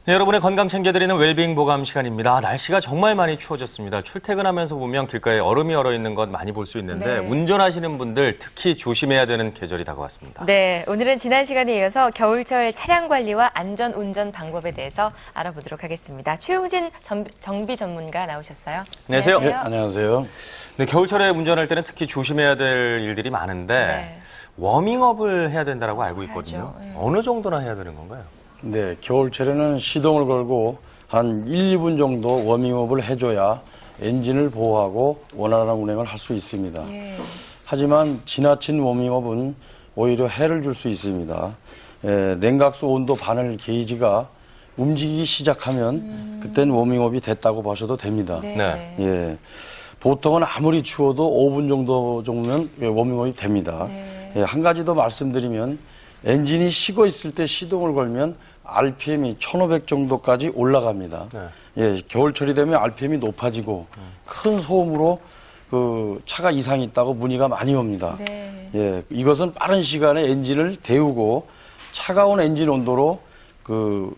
네, 여러분의 건강 챙겨드리는 웰빙 보감 시간입니다. 날씨가 정말 많이 추워졌습니다. 출퇴근하면서 보면 길가에 얼음이 얼어있는 것 많이 볼 수 있는데 운전하시는 분들 특히 조심해야 되는 계절이 다가왔습니다. 네, 오늘은 지난 시간에 이어서 겨울철 차량 관리와 안전 운전 방법에 대해서 알아보도록 하겠습니다. 최용진 정비 전문가 나오셨어요. 안녕하세요. 네, 안녕하세요. 네, 겨울철에 운전할 때는 특히 조심해야 될 일들이 많은데 워밍업을 해야 된다고 알고 있거든요. 어느 정도나 해야 되는 건가요? 네, 겨울철에는 시동을 걸고 한 1, 2분 정도 워밍업을 해줘야 엔진을 보호하고 원활한 운행을 할 수 있습니다. 하지만 지나친 워밍업은 오히려 해를 줄 수 있습니다. 냉각수 온도 바늘 게이지가 움직이기 시작하면 그땐 워밍업이 됐다고 보셔도 됩니다. 네. 예, 보통은 아무리 추워도 5분 정도면 워밍업이 됩니다. 예, 한 가지 더 말씀드리면 엔진이 식어 있을 때 시동을 걸면 RPM이 1500 정도까지 올라갑니다. 예, 겨울철이 되면 RPM이 높아지고 큰 소음으로 그 차가 이상이 있다고 문의가 많이 옵니다. 예, 이것은 빠른 시간에 엔진을 데우고 차가운 엔진 온도로 그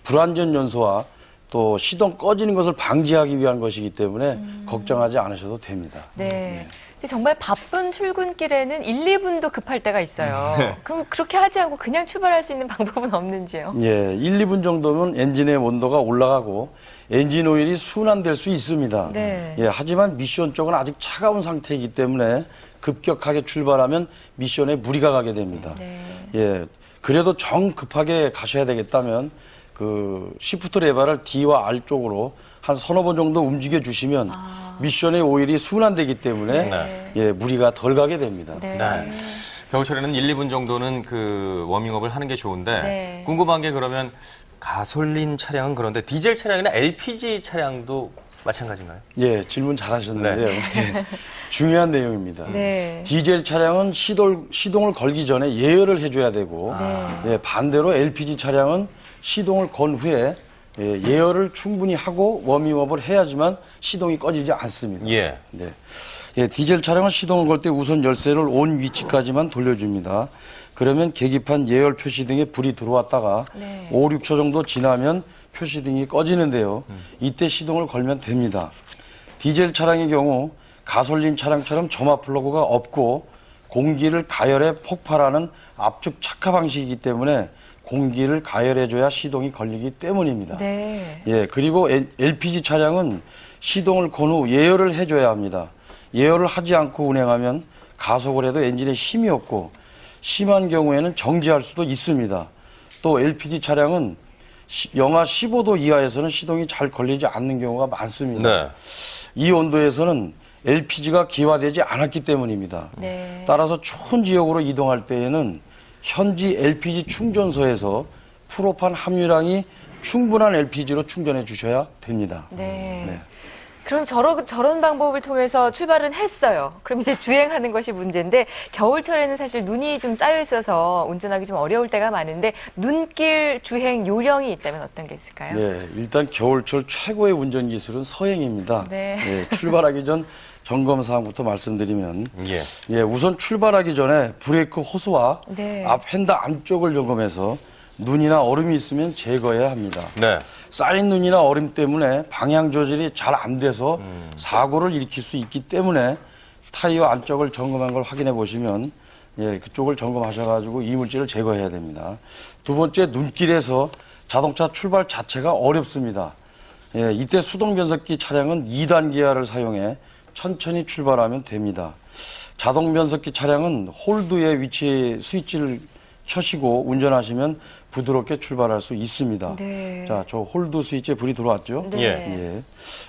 불안전 연소와 또 시동 꺼지는 것을 방지하기 위한 것이기 때문에 걱정하지 않으셔도 됩니다. 네. 근데 정말 바쁜 출근길에는 1, 2분도 급할 때가 있어요. 그럼 그렇게 하지 않고 그냥 출발할 수 있는 방법은 없는지요? 예, 1, 2분 정도면 엔진의 온도가 올라가고 엔진 오일이 순환될 수 있습니다. 네. 예, 하지만 미션 쪽은 아직 차가운 상태이기 때문에 급격하게 출발하면 미션에 무리가 가게 됩니다. 예, 그래도 정 급하게 가셔야 되겠다면 그 시프트 레버를 D와 R 쪽으로 한 서너 번 정도 움직여 주시면 미션의 오일이 순환되기 때문에 예, 무리가 덜 가게 됩니다. 네. 겨울철에는 1, 2분 정도는 그 워밍업을 하는 게 좋은데 궁금한 게 그러면 가솔린 차량은 그런데 디젤 차량이나 LPG 차량도 마찬가지인가요? 예, 질문 잘하셨는데요. 예, 중요한 내용입니다. 네. 디젤 차량은 시동을 걸기 전에 예열을 해줘야 되고 예, 반대로 LPG 차량은 시동을 건 후에 예열을 충분히 하고 워밍업을 해야지만 시동이 꺼지지 않습니다. 예. 네. 예, 디젤 차량은 시동을 걸 때 우선 열쇠를 온 위치까지만 돌려줍니다. 그러면 계기판 예열 표시등에 불이 들어왔다가 5, 6초 정도 지나면 표시등이 꺼지는데요. 이때 시동을 걸면 됩니다. 디젤 차량의 경우 가솔린 차량처럼 점화 플러그가 없고 공기를 가열해 폭발하는 압축 착화 방식이기 때문에 공기를 가열해줘야 시동이 걸리기 때문입니다. 예, 그리고 LPG 차량은 시동을 건 후 예열을 해줘야 합니다. 예열을 하지 않고 운행하면 가속을 해도 엔진에 힘이 없고 심한 경우에는 정지할 수도 있습니다. 또 LPG 차량은 영하 15도 이하에서는 시동이 잘 걸리지 않는 경우가 많습니다. 이 온도에서는 LPG가 기화되지 않았기 때문입니다. 따라서 추운 지역으로 이동할 때에는 현지 LPG 충전소에서 프로판 함유량이 충분한 LPG로 충전해 주셔야 됩니다. 그럼 저런 방법을 통해서 출발은 했어요. 그럼 이제 주행하는 것이 문제인데 겨울철에는 사실 눈이 좀 쌓여 있어서 운전하기 좀 어려울 때가 많은데 눈길 주행 요령이 있다면 어떤 게 있을까요? 네, 일단 겨울철 최고의 운전 기술은 서행입니다. 출발하기 전 점검 사항부터 말씀드리면 우선 출발하기 전에 브레이크 호스와 앞 핸들 안쪽을 점검해서 눈이나 얼음이 있으면 제거해야 합니다. 쌓인 눈이나 얼음 때문에 방향 조절이 잘 안 돼서 사고를 일으킬 수 있기 때문에 타이어 안쪽을 점검한 걸 확인해 보시면 그쪽을 점검하셔가지고 이물질을 제거해야 됩니다. 두 번째, 눈길에서 자동차 출발 자체가 어렵습니다. 이때 수동 변속기 차량은 2단 기아를 사용해 천천히 출발하면 됩니다. 자동 변속기 차량은 홀드의 위치에 스위치를 켜시고 운전하시면 부드럽게 출발할 수 있습니다. 자, 저 홀드 스위치에 불이 들어왔죠?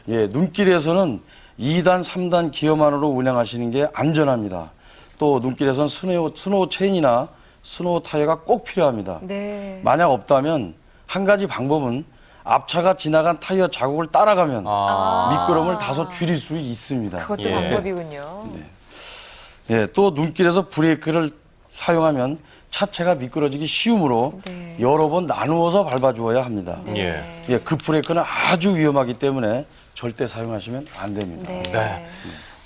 눈길에서는 2단, 3단 기어만으로 운행하시는 게 안전합니다. 또 눈길에서는 스노우 체인이나 스노우 타이어가 꼭 필요합니다. 만약 없다면 한 가지 방법은 앞차가 지나간 타이어 자국을 따라가면 미끄럼을 다소 줄일 수 있습니다. 그것도 방법이군요. 또 눈길에서 브레이크를 사용하면 차체가 미끄러지기 쉬우므로 여러 번 나누어서 밟아주어야 합니다. 그 브레이크는 아주 위험하기 때문에 절대 사용하시면 안 됩니다.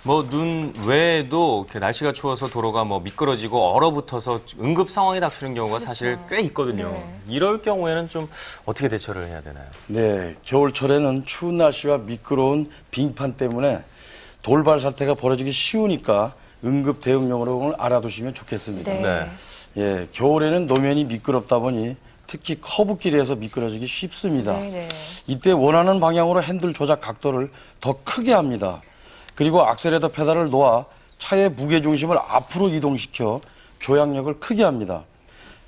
뭐 눈 외에도 이렇게 날씨가 추워서 도로가 뭐 미끄러지고 얼어붙어서 응급 상황이 닥치는 경우가 사실 꽤 있거든요. 네. 이럴 경우에는 좀 어떻게 대처를 해야 되나요? 네, 겨울철에는 추운 날씨와 미끄러운 빙판 때문에 돌발 사태가 벌어지기 쉬우니까 응급 대응용으로 알아두시면 좋겠습니다. 네. 네. 예, 겨울에는 노면이 미끄럽다 보니 특히 커브길에서 미끄러지기 쉽습니다. 네네. 이때 원하는 방향으로 핸들 조작 각도를 더 크게 합니다. 그리고 악셀레터 페달을 놓아 차의 무게 중심을 앞으로 이동시켜 조향력을 크게 합니다.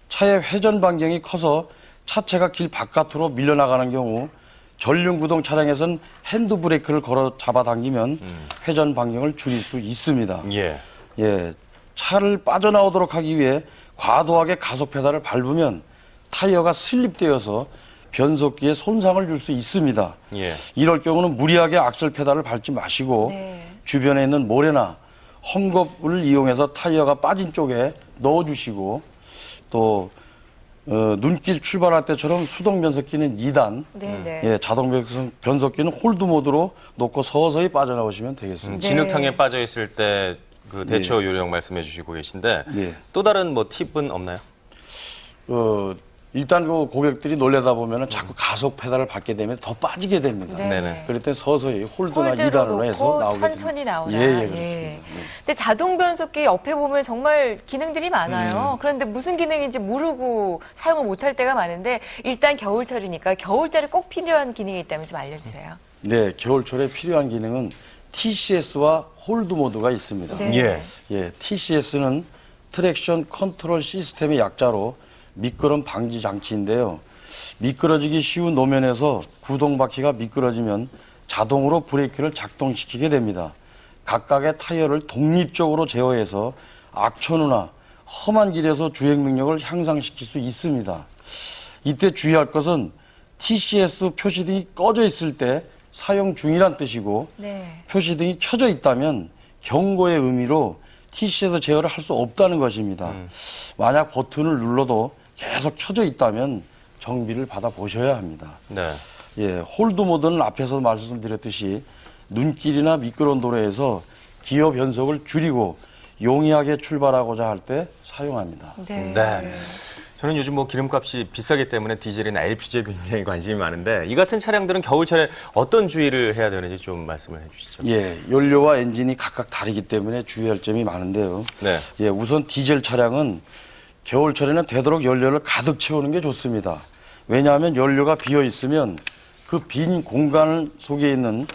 차의 회전 반경이 커서 차체가 길 바깥으로 밀려나가는 경우 전륜구동 차량에선 핸드브레이크를 걸어 잡아당기면 회전 반경을 줄일 수 있습니다. 예. 예, 차를 빠져나오도록 하기 위해 과도하게 가속 페달을 밟으면 타이어가 슬립되어서 변속기에 손상을 줄 수 있습니다. 예. 이럴 경우는 무리하게 악셀 페달을 밟지 마시고 네. 주변에 있는 모래나 헝겊을 이용해서 타이어가 빠진 쪽에 넣어주시고 또 눈길 출발할 때처럼 수동 변속기는 2단, 네네. 예, 자동 변속기는 홀드 모드로 놓고 서서히 빠져나오시면 되겠습니다. 네. 진흙탕에 빠져 있을 때 그 대처 요령 말씀해 주시고 계신데 네. 또 다른 뭐 팁은 없나요? 일단 그 고객들이 놀래다 보면은 자꾸 가속 페달을 밟게 되면 더 빠지게 됩니다. 네. 네네. 그럴 때 서서히 홀드나 홀드로 2단으로 해서 놓고 나오게 천천히 됩니다. 나오나. 예, 예, 그렇습니다. 네. 근데 자동 변속기 옆에 보면 정말 기능들이 많아요. 그런데 무슨 기능인지 모르고 사용을 못할 때가 많은데 일단 겨울철이니까 겨울철에 꼭 필요한 기능이 있다면 좀 알려주세요. 네, 겨울철에 필요한 기능은 TCS와 홀드 모드가 있습니다. 네. 예. 예, TCS는 트랙션 컨트롤 시스템의 약자로 미끄럼 방지 장치인데요. 미끄러지기 쉬운 노면에서 구동바퀴가 미끄러지면 자동으로 브레이크를 작동시키게 됩니다. 각각의 타이어를 독립적으로 제어해서 악천후나 험한 길에서 주행 능력을 향상시킬 수 있습니다. 이때 주의할 것은 TCS 표시등이 꺼져 있을 때 사용 중이란 뜻이고 네. 표시등이 켜져 있다면 경고의 의미로 TC에서 제어를 할 수 없다는 것입니다. 만약 버튼을 눌러도 계속 켜져 있다면 정비를 받아보셔야 합니다. 네. 예, 홀드 모드는 앞에서 말씀드렸듯이 눈길이나 미끄러운 도로에서 기어 변속을 줄이고 용이하게 출발하고자 할 때 사용합니다. 네. 네. 저는 요즘 뭐 기름값이 비싸기 때문에 디젤이나 LPG에 굉장히 관심이 많은데 이 같은 차량들은 겨울철에 어떤 주의를 해야 되는지 좀 말씀을 해주시죠. 예, 연료와 엔진이 각각 다르기 때문에 주의할 점이 많은데요. 네. 예, 우선 디젤 차량은 겨울철에는 되도록 연료를 가득 채우는 게 좋습니다. 왜냐하면 연료가 비어 있으면 그 빈 공간 속에 있는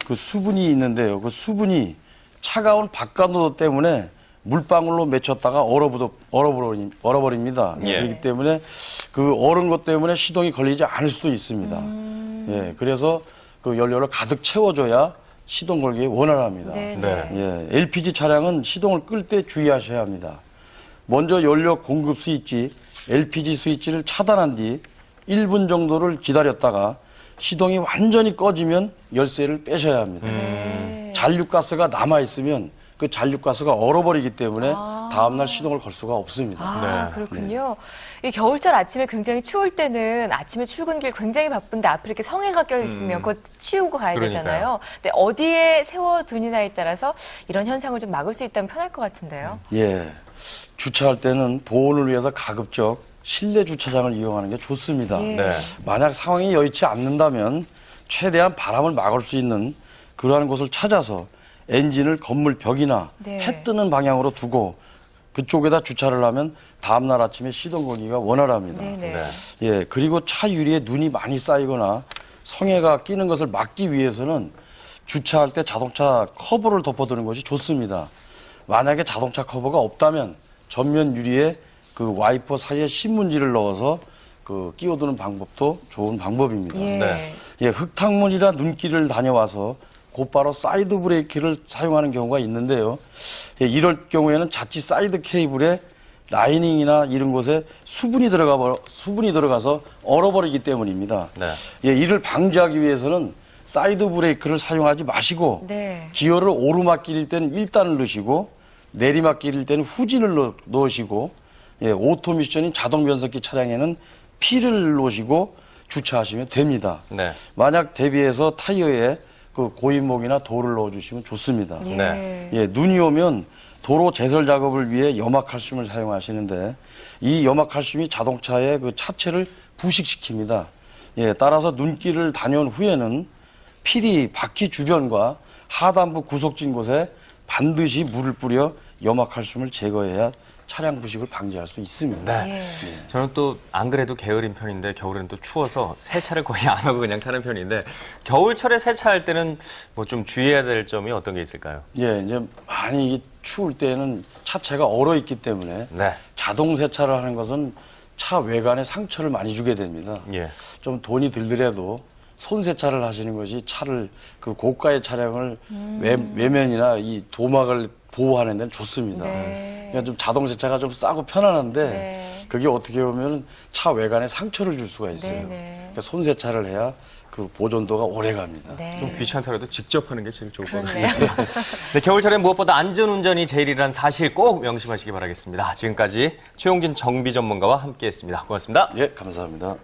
그 수분이 있는데요. 그 수분이 차가운 바깥온도 때문에 물방울로 맺혔다가 얼어버립니다. 예. 그렇기 때문에 그 얼은 것 때문에 시동이 걸리지 않을 수도 있습니다. 예, 그래서 그 연료를 가득 채워줘야 시동 걸기에 원활합니다. 네. 네. 예, LPG 차량은 시동을 끌 때 주의하셔야 합니다. 먼저 연료 공급 스위치, LPG 스위치를 차단한 뒤 1분 정도를 기다렸다가 시동이 완전히 꺼지면 열쇠를 빼셔야 합니다. 네. 잔류가스가 남아있으면 그 잔류가스가 얼어버리기 때문에 다음날 시동을 걸 수가 없습니다. 아, 네. 그렇군요. 이 겨울철 아침에 굉장히 추울 때는 아침에 출근길 굉장히 바쁜데 앞에 이렇게 성에가 껴있으면 그거 치우고 가야 그러니까요. 되잖아요. 근데 어디에 세워두느냐에 따라서 이런 현상을 좀 막을 수 있다면 편할 것 같은데요. 예. 주차할 때는 보온을 위해서 가급적 실내 주차장을 이용하는 게 좋습니다. 예. 네. 만약 상황이 여의치 않는다면 최대한 바람을 막을 수 있는 그러한 곳을 찾아서 엔진을 건물 벽이나 네. 해 뜨는 방향으로 두고 그쪽에다 주차를 하면 다음날 아침에 시동 걸기가 원활합니다. 네네. 네. 예, 그리고 차 유리에 눈이 많이 쌓이거나 성에가 끼는 것을 막기 위해서는 주차할 때 자동차 커버를 덮어두는 것이 좋습니다. 만약에 자동차 커버가 없다면 전면 유리에 그 와이퍼 사이에 신문지를 넣어서 그 끼워두는 방법도 좋은 방법입니다. 예. 네. 예, 흙탕물이나 눈길을 다녀와서 곧바로 사이드 브레이크를 사용하는 경우가 있는데요. 예, 이럴 경우에는 자칫 사이드 케이블에 라이닝이나 이런 곳에 수분이 들어가서 얼어버리기 때문입니다. 네. 예, 이를 방지하기 위해서는 사이드 브레이크를 사용하지 마시고 네. 기어를 오르막길일 때는 1단을 넣으시고 내리막길일 때는 후진을 넣으시고 예, 오토미션인 자동 변속기 차량에는 P를 놓으시고 주차하시면 됩니다. 네. 만약 대비해서 타이어에 그 고인목이나 돌을 넣어주시면 좋습니다. 예. 네. 예, 눈이 오면 도로 제설 작업을 위해 염화칼슘을 사용하시는데 이 염화칼슘이 자동차의 그 차체를 부식시킵니다. 예, 따라서 눈길을 다녀온 후에는 필히 바퀴 주변과 하단부 구석진 곳에 반드시 물을 뿌려 염화칼슘을 제거해야 차량 부식을 방지할 수 있습니다. 네. 예. 저는 또 안 그래도 게으른 편인데 겨울에는 또 추워서 세차를 거의 안 하고 그냥 타는 편인데 겨울철에 세차할 때는 뭐 좀 주의해야 될 점이 어떤 게 있을까요? 예, 이제 많이 이 추울 때는 차체가 얼어 있기 때문에 네. 자동 세차를 하는 것은 차 외관에 상처를 많이 주게 됩니다. 예. 좀 돈이 들더라도 손 세차를 하시는 것이 차를 그 고가의 차량을 외면이나 이 도막을 보호하는 데는 좋습니다. 네. 그러니까 좀 자동 세차가 좀 싸고 편안한데 네. 그게 어떻게 보면 차 외관에 상처를 줄 수가 있어요. 네, 네. 그러니까 손 세차를 해야 그 보존도가 오래 갑니다. 네. 좀 귀찮더라도 직접 하는 게 제일 좋을 것 그렇네요. 같아요. 네, 겨울철엔 무엇보다 안전운전이 제일이라는 사실 꼭 명심하시기 바라겠습니다. 지금까지 최용진 정비 전문가와 함께했습니다. 고맙습니다. 예, 감사합니다.